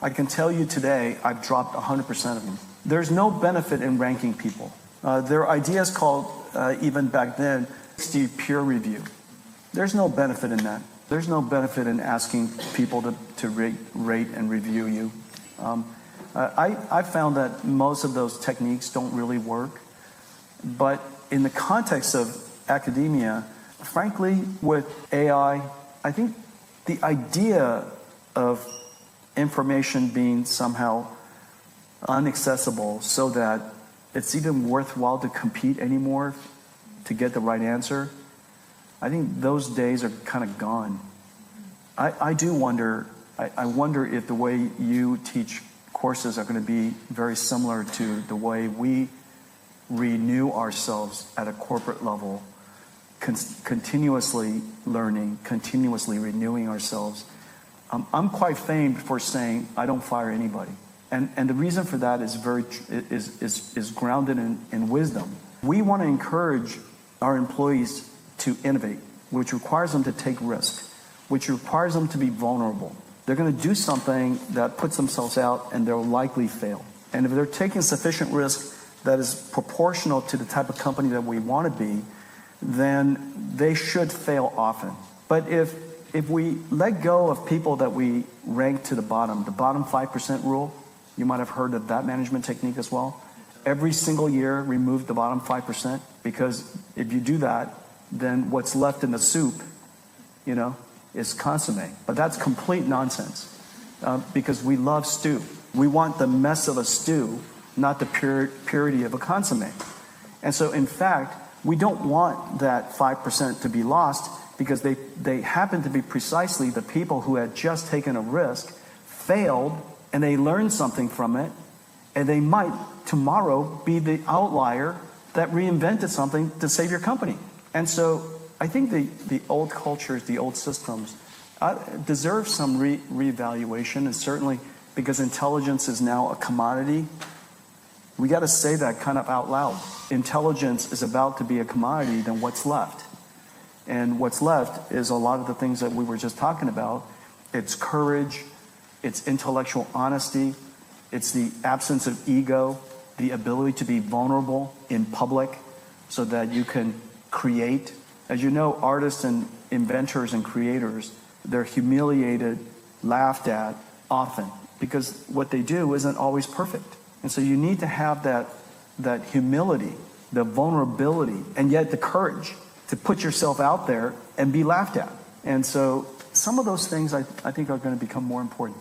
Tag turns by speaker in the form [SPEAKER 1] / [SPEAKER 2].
[SPEAKER 1] I can tell you today, I've dropped 100% of them. There's no benefit in ranking people. There are ideas called, even back then, peer review. There's no benefit in that. There's no benefit in asking people to rate and review you. I found that most of those techniques don't really work. But in the context of academia, frankly, with AI, I think the idea of information being somehow inaccessible so that it's even worthwhile to compete anymore to get the right answer, I think those days are kind of gone. I do wonder, I wonder if the way you teach courses are going to be very similar to the way we renew ourselves at a corporate level, continuously learning, continuously renewing ourselves. I'm quite famed for saying I don't fire anybody. And the reason for that is grounded in wisdom. We want to encourage our employees to innovate, which requires them to take risk, which requires them to be vulnerable. They're going to do something that puts themselves out, and they'll likely fail. And if they're taking sufficient risk that is proportional to the type of company that we want to be, then they should fail often. But if we let go of people that we rank to the bottom 5% rule, you might have heard of that management technique as well. Every single year, remove the bottom 5%, because if you do that, then what's left in the soup, is consommé. But that's complete nonsense, because we love stew. We want the mess of a stew, not the purity of a consommé. And so, in fact, we don't want that 5% to be lost, because they happen to be precisely the people who had just taken a risk, failed, and they learned something from it, and they might tomorrow be the outlier that reinvented something to save your company. And so I think the old cultures, the old systems deserve some reevaluation, and certainly because intelligence is now a commodity, we got to say that kind of out loud. Intelligence is about to be a commodity, then what's left? And what's left is a lot of the things that we were just talking about. It's courage, it's intellectual honesty, it's the absence of ego, the ability to be vulnerable in public so that you can create. As you know, artists and inventors and creators, they're humiliated, laughed at often, because what they do isn't always perfect. And so you need to have that humility, the vulnerability, and yet the courage to put yourself out there and be laughed at. And so some of those things I think are going to become more important.